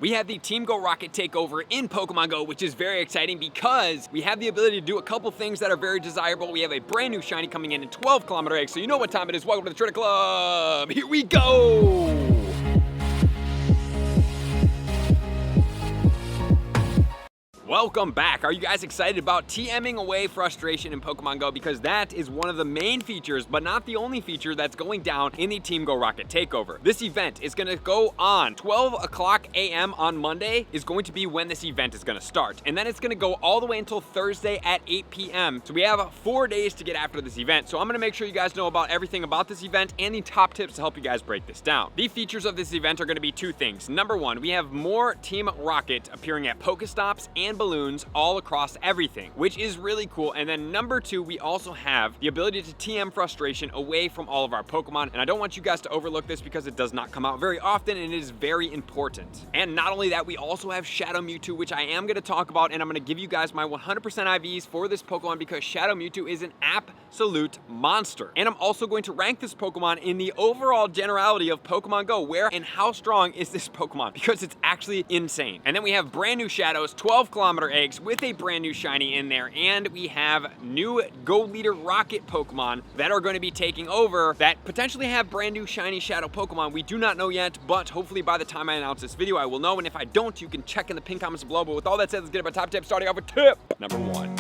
We have the Team Go Rocket Takeover in Pokemon Go, which is very exciting because we have the ability to do a couple things that are very desirable. We have a brand new shiny coming in 12-kilometer eggs, so you know what time it is. Welcome to the Trader Club. Here we go. Welcome back. Are you guys excited about TMing away frustration in Pokemon Go? Because that is one of the main features, but not the only feature that's going down in the Team Go Rocket Takeover. This event is going to go on 12 o'clock a.m. on Monday is going to be when this event is going to start. And then it's going to go all the way until Thursday at 8 p.m. So we have 4 days to get after this event. So I'm going to make sure you guys know about everything about this event and the top tips to help you guys break this down. The features of this event are going to be two things. Number one, we have more Team Rocket appearing at Pokestops and balloons all across everything, which is really cool. And then number two, we also have the ability to TM frustration away from all of our Pokemon. And I don't want you guys to overlook this because it does not come out very often and it is very important. And not only that, we also have Shadow Mewtwo, which I am going to talk about, and I'm going to give you guys my 100% IVs for this Pokemon because Shadow Mewtwo is an absolute monster. And I'm also going to rank this Pokemon in the overall generality of Pokemon Go. Where and how strong is this Pokemon? Because it's actually insane. And then we have brand new Shadows, 12-kilometer eggs with a brand new shiny in there, and we have new Go Leader Rocket Pokemon that are going to be taking over that potentially have brand new shiny Shadow Pokemon. We do not know yet, but hopefully by the time I announce this video, I will know, and if I don't, you can check in the pinned comments below. But with all that said, let's get up a top tip, starting off with tip number one.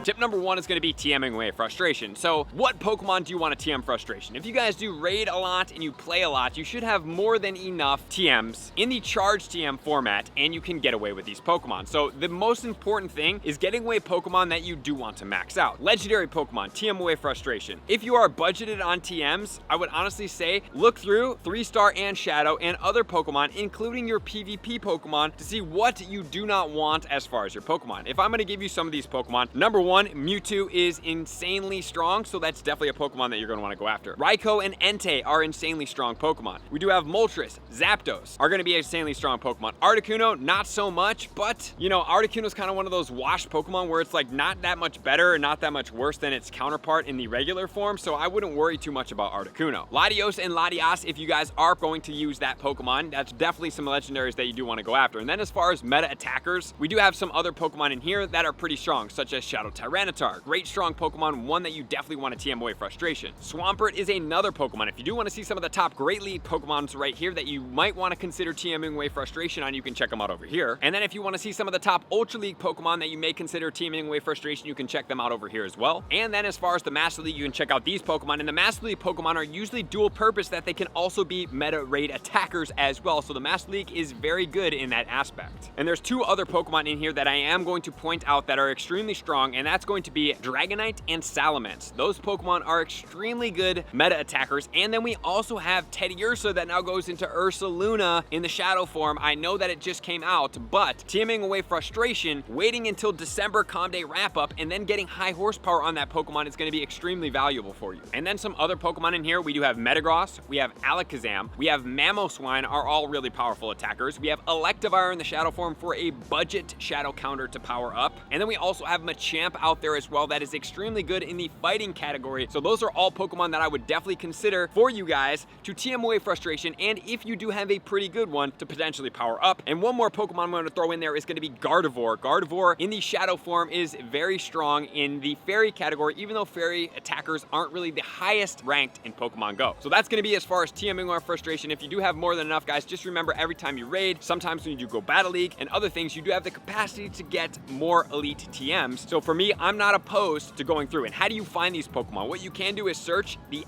Tip number one is going to be TMing away frustration. So what Pokemon do you want to TM frustration? If you guys do raid a lot and you play a lot, you should have more than enough TMs in the charge TM format, and you can get away with these Pokemon. So the most important thing is getting away Pokemon that you do want to max out. Legendary Pokemon, TM away frustration. If you are budgeted on TMs, I would honestly say look through 3-star and Shadow and other Pokemon, including your PvP Pokemon, to see what you do not want as far as your Pokemon. If I'm going to give you some of these Pokemon, number one, Mewtwo is insanely strong, so that's definitely a Pokemon that you're going to want to go after. Raikou and Entei are insanely strong Pokemon. We do have Moltres, Zapdos are going to be insanely strong Pokemon. Articuno, not so much, but, you know, Articuno's kind of one of those washed Pokemon where it's like not that much better and not that much worse than its counterpart in the regular form, so I wouldn't worry too much about Articuno. Latios and Latias, if you guys are going to use that Pokemon, that's definitely some legendaries that you do want to go after. And then as far as meta attackers, we do have some other Pokemon in here that are pretty strong, such as Shadow Tyranitar, great strong Pokemon, one that you definitely want to TM away frustration. Swampert is another Pokemon. If you do want to see some of the top Great League Pokemons right here that you might want to consider TMing away frustration on, you can check them out over here. And then if you want to see some of the top Ultra League Pokemon that you may consider TMing away frustration, you can check them out over here as well. And then as far as the Master League, you can check out these Pokemon. And the Master League Pokemon are usually dual purpose, that they can also be meta raid attackers as well. So the Master League is very good in that aspect. And there's two other Pokemon in here that I am going to point out that are extremely strong, and that's going to be Dragonite and Salamence. Those Pokemon are extremely good meta attackers. And then we also have Teddiursa that now goes into Ursaluna in the Shadow form. I know that it just came out, but TMing away frustration, waiting until December Calm Day wrap up, and then getting high horsepower on that Pokemon is going to be extremely valuable for you. And then some other Pokemon in here, we do have Metagross, we have Alakazam, we have Mamoswine, are all really powerful attackers. We have Electivire in the Shadow form for a budget Shadow counter to power up. And then we also have Machamp out there as well that is extremely good in the fighting category. So those are all Pokemon that I would definitely consider for you guys to TM away frustration, and if you do have a pretty good one, to potentially power up. And one more Pokemon I'm going to throw in there is going to be Gardevoir. Gardevoir in the Shadow form is very strong in the Fairy category, even though Fairy attackers aren't really the highest ranked in Pokemon Go. So that's going to be as far as TMing away frustration. If you do have more than enough, guys, just remember every time you raid, sometimes when you do go Battle League and other things, you do have the capacity to get more elite TMs. So for me, I'm not opposed to going through. And how do you find these Pokemon? What you can do is search the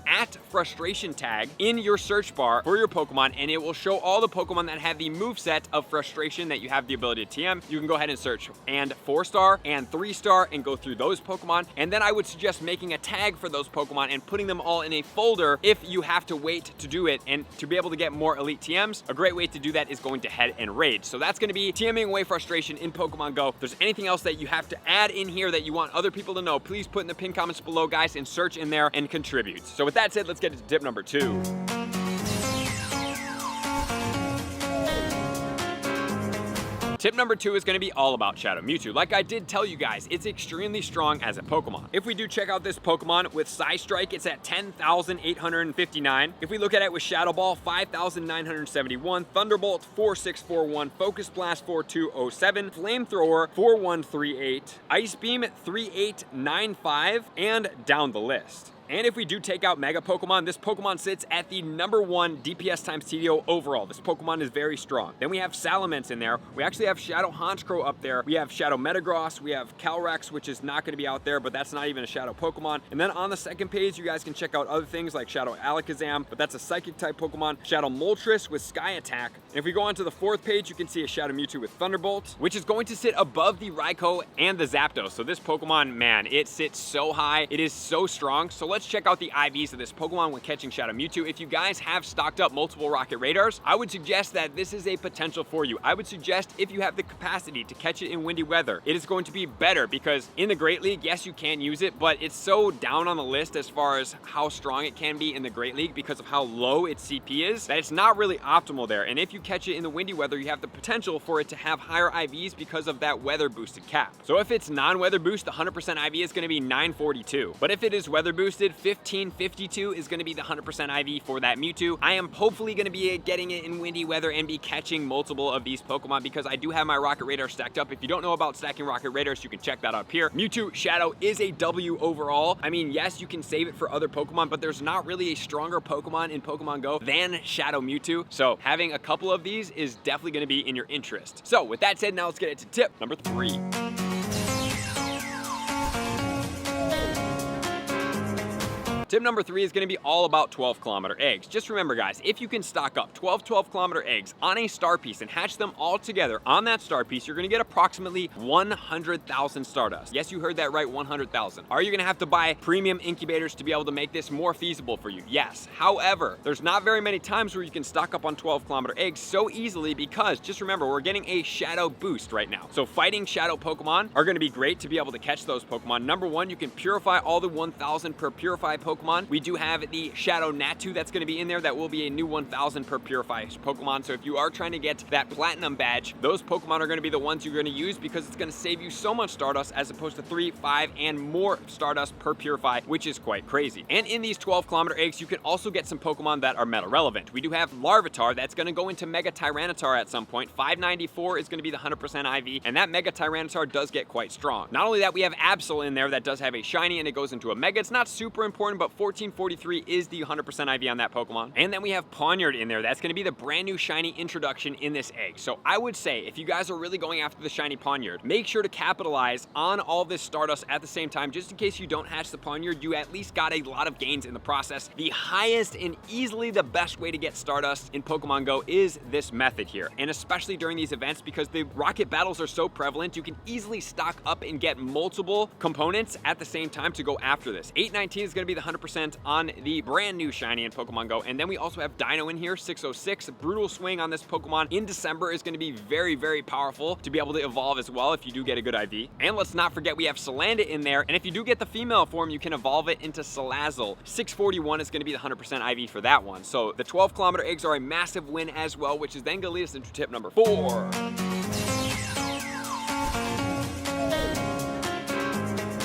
@frustration tag in your search bar for your Pokemon, and it will show all the Pokemon that have the moveset of frustration that you have the ability to TM. You can go ahead and search and 4-star and 3-star and go through those Pokemon. And then I would suggest making a tag for those Pokemon and putting them all in a folder if you have to wait to do it. And to be able to get more elite TMs, a great way to do that is going to head and raid. So that's going to be TMing away frustration in Pokemon Go. If there's anything else that you have to add in here that you want other people to know, please put in the pinned comments below, guys, and search in there and contribute. So with that said, let's get into tip number 2. Tip number 2 is going to be all about Shadow Mewtwo. Like I did tell you guys, it's extremely strong as a Pokemon. If we do check out this Pokemon with Psystrike, it's at 10,859. If we look at it with Shadow Ball, 5,971. Thunderbolt, 4,641. Focus Blast, 4,207. Flamethrower, 4,138. Ice Beam, 3,895. And down the list. And if we do take out Mega Pokemon, this Pokemon sits at the #1 DPS times TDO overall. This Pokemon is very strong. Then we have Salamence in there. We actually have Shadow Honchkrow up there. We have Shadow Metagross. We have Calyrex, which is not going to be out there, but that's not even a Shadow Pokemon. And then on the second page, you guys can check out other things like Shadow Alakazam, but that's a Psychic type Pokemon. Shadow Moltres with Sky Attack. And if we go on to the fourth page, you can see a Shadow Mewtwo with Thunderbolt, which is going to sit above the Raikou and the Zapdos. So this Pokemon, man, it sits so high. It is so strong. So let's check out the IVs of this Pokemon when catching Shadow Mewtwo. If you guys have stocked up multiple Rocket Radars, I would suggest that this is a potential for you. I would suggest if you have the capacity to catch it in windy weather, it is going to be better because in the Great League, yes, you can use it, but it's so down on the list as far as how strong it can be in the Great League because of how low its CP is, that it's not really optimal there. And if you catch it in the windy weather, you have the potential for it to have higher IVs because of that weather boosted cap. So if it's non-weather boost, the 100% IV is going to be 942. But if it is weather boosted, 1552 is going to be the 100% IV for that Mewtwo. I am hopefully going to be getting it in windy weather and be catching multiple of these Pokemon because I do have my Rocket Radar stacked up. If you don't know about stacking Rocket Radars, you can check that up here. Mewtwo Shadow is a W overall. I mean, yes, you can save it for other Pokemon, but there's not really a stronger Pokemon in Pokemon Go than Shadow Mewtwo. So having a couple of these is definitely going to be in your interest. So with that said, now let's get into tip number 3. Tip number 3 is going to be all about 12-kilometer eggs. Just remember, guys, if you can stock up 12 12-kilometer eggs on a star piece and hatch them all together on that star piece, you're going to get approximately 100,000 Stardust. Yes, you heard that right, 100,000. Are you going to have to buy premium incubators to be able to make this more feasible for you? Yes. However, there's not very many times where you can stock up on 12-kilometer eggs so easily because, just remember, we're getting a Shadow boost right now. So fighting Shadow Pokemon are going to be great to be able to catch those Pokemon. Number 1, you can purify all the 1,000 per purified Pokemon. We do have the Shadow Natu that's going to be in there. That will be a new 1,000 per purified Pokemon. So if you are trying to get that Platinum badge, those Pokemon are going to be the ones you're going to use because it's going to save you so much Stardust as opposed to 3, 5, and more Stardust per purify, which is quite crazy. And in these 12-kilometer eggs, you can also get some Pokemon that are meta relevant. We do have Larvitar that's going to go into Mega Tyranitar at some point. 594 is going to be the 100% IV, and that Mega Tyranitar does get quite strong. Not only that, we have Absol in there that does have a shiny and it goes into a Mega. It's not super important, but 1443 is the 100% IV on that Pokemon. And then we have Pawniard in there. That's going to be the brand new shiny introduction in this egg. So I would say if you guys are really going after the shiny Pawniard, make sure to capitalize on all this Stardust at the same time. Just in case you don't hatch the Pawniard, you at least got a lot of gains in the process. The highest and easily the best way to get Stardust in Pokemon Go is this method here. And especially during these events because the rocket battles are so prevalent, you can easily stock up and get multiple components at the same time to go after this. 819 is going to be the 100% on the brand new shiny in Pokemon Go. And then we also have Dino in here, 606. Brutal Swing on this Pokemon in December is going to be very, very powerful to be able to evolve as well if you do get a good IV. And let's not forget we have Salandit in there. And if you do get the female form, you can evolve it into Salazzle. 641 is going to be the 100% IV for that one. So the 12-kilometer eggs are a massive win as well, which is then going to lead us into tip number 4.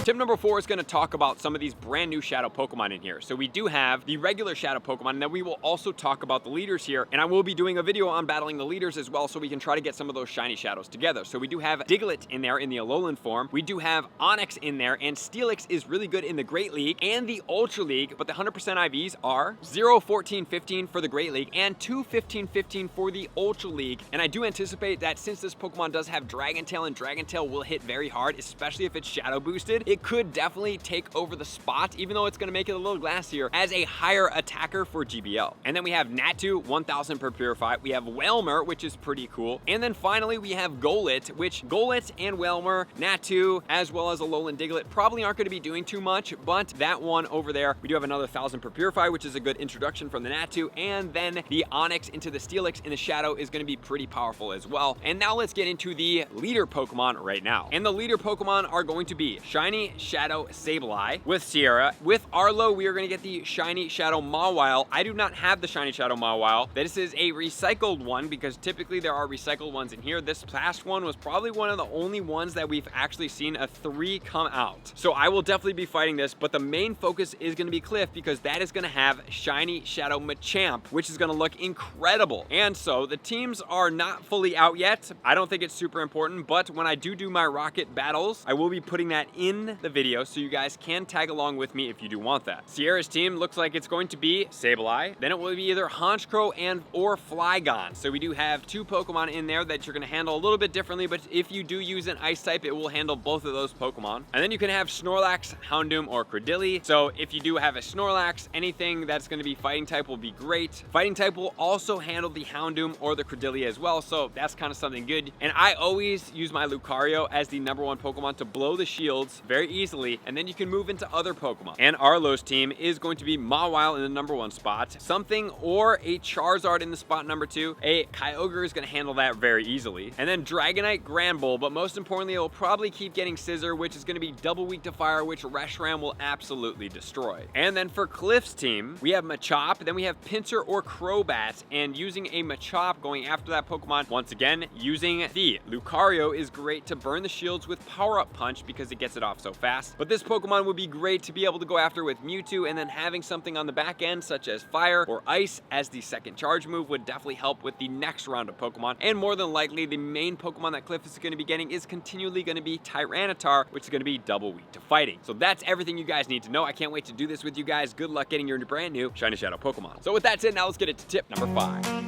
Tip number 4 is going to talk about some of these brand new Shadow Pokemon in here. So we do have the regular Shadow Pokemon, and then we will also talk about the leaders here. And I will be doing a video on battling the leaders as well, so we can try to get some of those shiny Shadows together. So we do have Diglett in there in the Alolan form. We do have Onix in there, and Steelix is really good in the Great League and the Ultra League, but the 100% IVs are 0, 14, 15 for the Great League and 2, 15, 15 for the Ultra League. And I do anticipate that since this Pokemon does have Dragon Tail, and Dragon Tail will hit very hard, especially if it's Shadow boosted, it could definitely take over the spot, even though it's going to make it a little glassier, as a higher attacker for GBL. And then we have Natu, 1,000 per Purify. We have Wailmer, which is pretty cool. And then finally, we have Golett, which Golett and Wailmer, Natu, as well as Alolan Diglett probably aren't going to be doing too much, but that one over there, we do have another 1,000 per Purify, which is a good introduction from the Natu. And then the Onix into the Steelix in the Shadow is going to be pretty powerful as well. And now let's get into the leader Pokemon right now. And the leader Pokemon are going to be Shiny Shiny Shadow Sableye. With Sierra, with Arlo, we are going to get the Shiny Shadow Mawile. I do not have the Shiny Shadow Mawile. This is a recycled one because typically there are recycled ones in here. This past one was probably one of the only ones that we've actually seen a 3 come out. So I will definitely be fighting this, but the main focus is going to be Cliff because that is going to have Shiny Shadow Machamp, which is going to look incredible. And so the teams are not fully out yet. I don't think it's super important, but when I do my rocket battles, I will be putting that in the video so you guys can tag along with me if you do want that. Sierra's team looks like it's going to be Sableye. Then it will be either Honchkrow or Flygon. So we do have 2 Pokemon in there that you're going to handle a little bit differently, but if you do use an Ice type, it will handle both of those Pokemon. And then you can have Snorlax, Houndoom, or Credilli. So if you do have a Snorlax, anything that's going to be fighting type will be great. Fighting type will also handle the Houndoom or the Credilli as well, so that's kind of something good. And I always use my Lucario as the #1 Pokemon to blow the shields very easily, and then you can move into other Pokemon. And Arlo's team is going to be Mawile in the #1 spot, something or a Charizard in the spot #2. A Kyogre is going to handle that very easily. And then Dragonite, Granbull, but most importantly, it will probably keep getting Scissor, which is going to be double weak to fire, which Reshiram will absolutely destroy. And then for Cliff's team, we have Machop, then we have Pinsir or Crobat, and using a Machop going after that Pokemon, once again, using the Lucario is great to burn the shields with Power-Up Punch because it gets it off so fast. But this Pokemon would be great to be able to go after with Mewtwo, and then having something on the back end such as Fire or Ice as the second charge move would definitely help with the next round of Pokemon. And more than likely, the main Pokemon that Cliff is going to be getting is continually going to be Tyranitar, which is going to be double weak to fighting. So that's everything you guys need to know. I can't wait to do this with you guys. Good luck getting your brand new Shiny Shadow Pokemon. So with that said, now let's get it to tip number 5.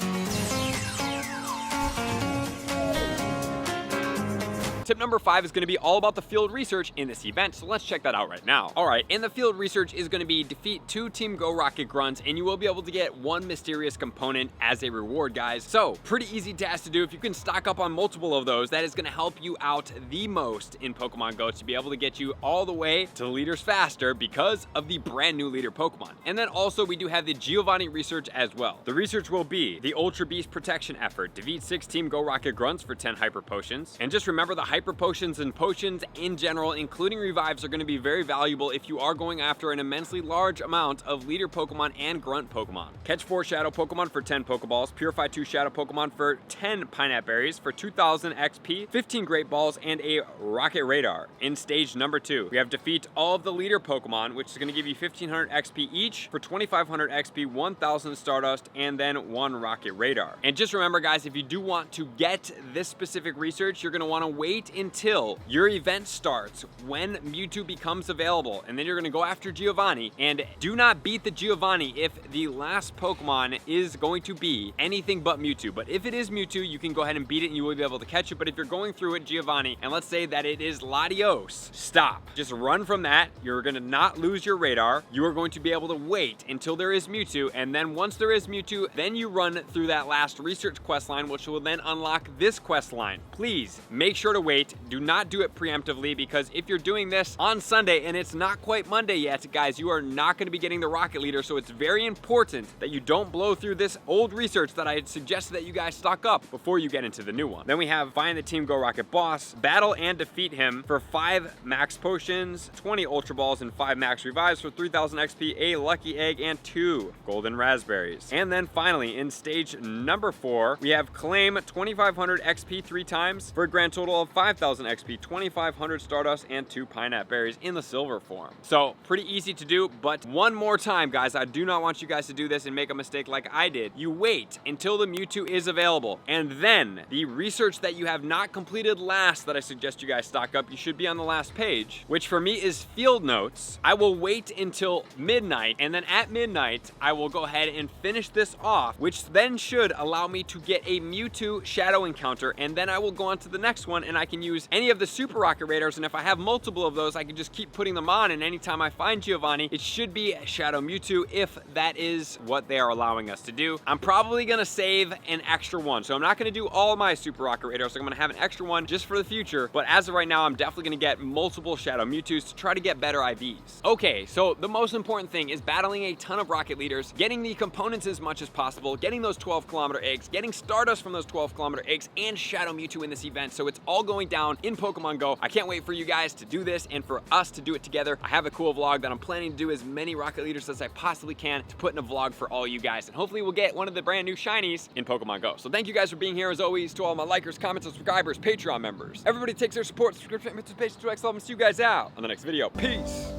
Tip number 5 is going to be all about the field research in this event, so let's check that out right now. Alright, and the field research is going to be defeat 2 Team Go Rocket Grunts, and you will be able to get 1 mysterious component as a reward, guys. So, pretty easy task to do. If you can stock up on multiple of those, that is going to help you out the most in Pokemon Go to be able to get you all the way to the leaders faster because of the brand new leader Pokemon. And then also, we do have the Giovanni research as well. The research will be the Ultra Beast Protection Effort. Defeat 6 Team Go Rocket Grunts for 10 Hyper Potions. And just remember, the Hyper Potions and potions in general, including revives, are going to be very valuable if you are going after an immensely large amount of leader Pokemon and grunt Pokemon. Catch 4 Shadow Pokemon for 10 Pokeballs, Purify 2 Shadow Pokemon for 10 Pineapple Berries for 2,000 XP, 15 Great Balls, and a Rocket Radar. In stage number 2, we have defeat all of the leader Pokemon, which is going to give you 1,500 XP each for 2,500 XP, 1,000 Stardust, and then 1 Rocket Radar. And just remember, guys, if you do want to get this specific research, you're going to want to wait until your event starts when Mewtwo becomes available, and then you're going to go after Giovanni, and do not beat the Giovanni if the last Pokemon is going to be anything but Mewtwo. But if it is Mewtwo, you can go ahead and beat it and you will be able to catch it. But if you're going through it Giovanni, and let's say that it is Latios, stop. Just run from that. You're going to not lose your radar. You are going to be able to wait until there is Mewtwo, and then once there is Mewtwo, then you run through that last research quest line, which will then unlock this quest line. Please make sure to wait. Do not do it preemptively, because if you're doing this on Sunday and it's not quite Monday yet, guys, you are not going to be getting the Rocket Leader. So it's very important that you don't blow through this old research that I had suggested that you guys stock up before you get into the new one. Then we have find the Team Go Rocket boss, battle and defeat him for 5 max potions, 20 Ultra Balls, and 5 max revives for 3,000 XP, a lucky egg, and 2 golden raspberries. And then finally, in stage number 4, we have claim 2,500 XP 3 times for a grand total of 5,000 XP, 2,500 Stardust, and 2 Pineapple Berries in the silver form. So pretty easy to do, but one more time, guys, I do not want you guys to do this and make a mistake like I did. You wait until the Mewtwo is available, and then the research that you have not completed last that I suggest you guys stock up, you should be on the last page, which for me is field notes. I will wait until midnight, and then at midnight, I will go ahead and finish this off, which then should allow me to get a Mewtwo Shadow encounter, and then I will go on to the next one, and I can use any of the Super Rocket Raiders, and if I have multiple of those, I can just keep putting them on, and anytime I find Giovanni, it should be Shadow Mewtwo if that is what they are allowing us to do. I'm probably going to save an extra one, so I'm not going to do all my Super Rocket Raiders, so I'm going to have an extra one just for the future, but as of right now, I'm definitely going to get multiple Shadow Mewtwo's to try to get better IVs. Okay, so the most important thing is battling a ton of Rocket Leaders, getting the components as much as possible, getting those 12-kilometer eggs, getting Stardust from those 12-kilometer eggs, and Shadow Mewtwo in this event, so it's all going going down in Pokemon Go. I can't wait for you guys to do this and for us to do it together. I have a cool vlog that I'm planning to do as many Rocket Leaders as I possibly can to put in a vlog for all you guys. And hopefully we'll get one of the brand new shinies in Pokemon Go. So thank you guys for being here as always, to all my likers, comments, subscribers, Patreon members. Everybody takes their support, subscription, participation to X level, and see you guys out on the next video. Peace.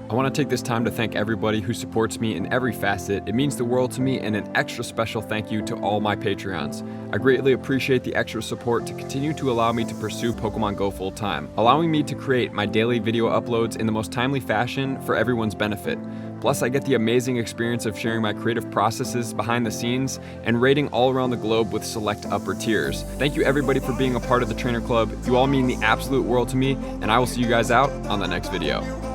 I want to take this time to thank everybody who supports me in every facet. It means the world to me, and an extra special thank you to all my Patreons. I greatly appreciate the extra support to continue to allow me to pursue Pokemon Go full time, allowing me to create my daily video uploads in the most timely fashion for everyone's benefit. Plus, I get the amazing experience of sharing my creative processes behind the scenes and raiding all around the globe with select upper tiers. Thank you everybody for being a part of the Trainer Club. You all mean the absolute world to me, and I will see you guys out on the next video.